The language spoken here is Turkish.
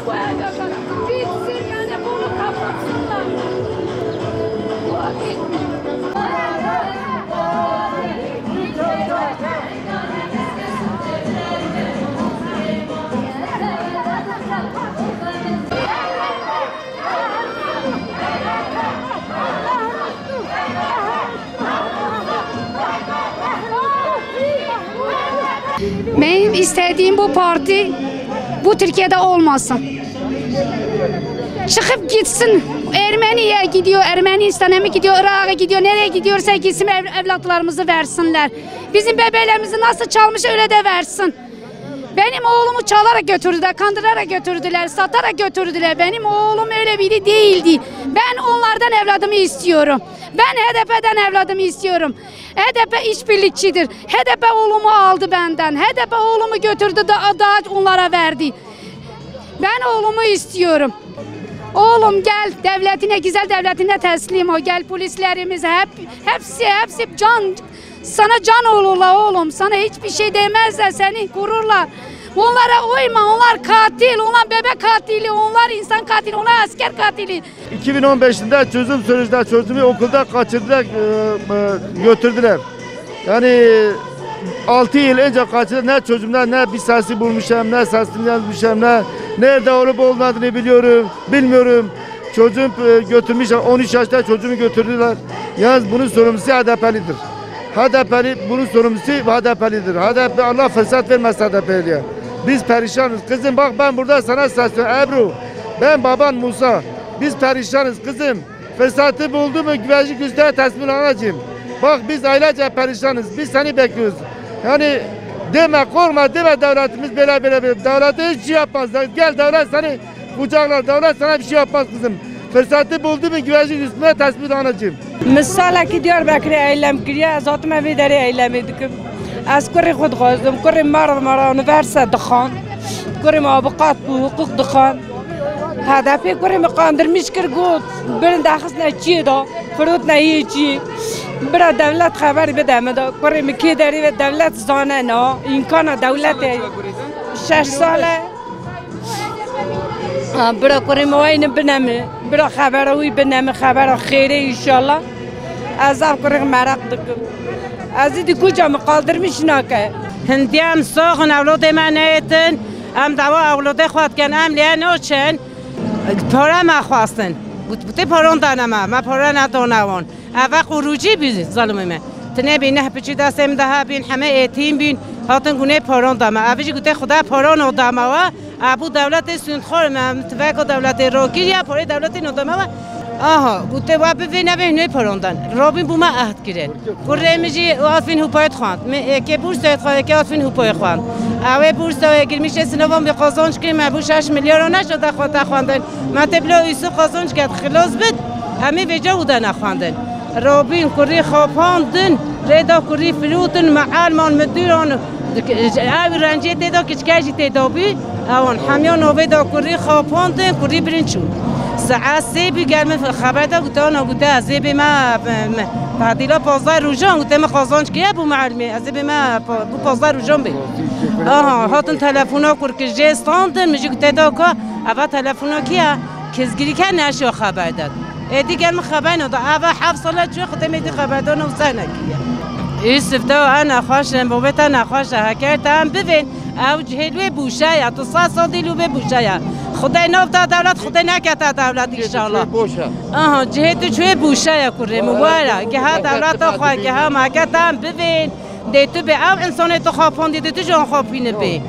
bu evde bitsin yani bunu kapatsınlar. Benim istediğim bu parti bu Türkiye'de olmasın. Çıkıp gitsin. Ermeni'ye gidiyor, Ermenistan'a mı gidiyor, Irak'a gidiyor, nereye gidiyorsa gitsin, evlatlarımızı versinler. Bizim bebelerimizi nasıl çalmış öyle de versin. Benim oğlumu çalarak götürdüler, kandırarak götürdüler, satarak götürdüler. Benim oğlum öyle biri değildi. Ben onlardan evladımı istiyorum. Ben HDP'den evladımı istiyorum. HDP işbirlikçidir. HDP oğlumu aldı benden. HDP oğlumu götürdü daha onlara verdi. Ben oğlumu istiyorum. Oğlum gel devletine, güzel devletine teslim ol. Gel polislerimiz hepsi sana can olurlar oğlum. Sana hiçbir şey demezler, seni korurlar. Onlara uyma, onlar katil, onlar bebek katili, onlar insan katili, onlar asker katili. 2015'de çözüm sürecinde çözümü okulda kaçırdılar, götürdüler. Yani 6 yıl önce kaçırdılar, ne çözümler, ne bir sesi bulmuşum, ne sesini yazmışım, nerede olup olmadığını bilmiyorum. Çocuğum götürmüşler, 13 yaşında çocuğumu götürdüler. Yalnız bunun sorumlusu HDP'lidir. HDP'li bunun sorumlusu HDP'lidir. HDP Allah fırsat vermez HDP'liye. Biz perişanız. Kızım bak ben burada sana sesleniyorum. Ebru, ben baban Musa. Biz perişanız kızım. Fırsatı buldu mu güvenlik güçlere teslim olacağım. Bak biz ailece perişanız. Biz seni bekliyoruz. Yani deme korkma deme devletimiz böyle. Devlet hiç şey yapmaz. Gel devlet seni kucaklar. Devlet sana bir şey yapmaz kızım. Fırsatı buldu mu güvenlik güçlere teslim olacağım. مثال کی Diyarbakır'a eylem kiriyor, zaten evi deri eylem edikim. Az kuri خود خواستم kuri مرا üniversite دخان, kuri muhabbet bu hukuk دخان. هدفی kuri مقاندرمیش کر گود, برن داخل نچیه دا, فرود نهیه چی. برا devlet خبر بده مدا, kuri مکی داری و devlet زانه نه, امکان devlet 6 ساله. برا kuri موین بنامه, برا خبروی بنامه, خبر خیره انشالله. azab kırık merak dıkım. Azidi kucağımı kaldırmış nake. Hindiyam soğun avlude manetin. Am dava avlude xwatken am liye noçen. Para ma xwastin. Bute paron danama. Ma para nadonavon. Ava xuruci biz zalımime. Tne bin hepçi dasem daha bin hame etim bin. Hatın gune paron dama. Avici gute xuda paron odama wa. Abu devlet sündxor ma mtveko devlet rokiya pore devlet nodama wa. Aha, gute va bevine ne parondan. Robin buma ahd giren. Kurremici afin hupayet xwand. Ke bursa ke afin hupayet xwand. Ave bursa girmiş sınavam bir kazanç ki bu 6 milyar naşda xwandın. Mateblo üsü kazanç get xilas bit. Hemi veca udan xwandın. Robin kurri xapandın. Reda kurri flutun maal man müdüran. Av rancet da kiçkaji tedabi. Avon hamyon oveda kurri xapandın kurri birinçun. ساعت 3 بیگرم خبر داد گفتن گفته از به ما تعدیلا 15 روزان گفته ما قازانج کیه بو معلمی از به ما بو 15 روزان بی هاتون تلفن ها کرد که جستاندن میگه گفته دا که اول تلفن ها کیه کسگیری که نشو خبر داد دیگر من خبر نداد اول 7 ساله جو خودم میدی خبر داد و سنه کیه استفتا انا خواشم بابت انا خوش هکرتم ببین او جهلوی بوشه یا تو 100 سال دیلو به بوشه یا خدای نافت دولت خدای نکت دولت انشالله آها جهت چوی بوشه یا کره موارا که ها دولت خواه که ها مکتم ببین دیتو به او انسان تو خوابان دیتو جان خوابینه بی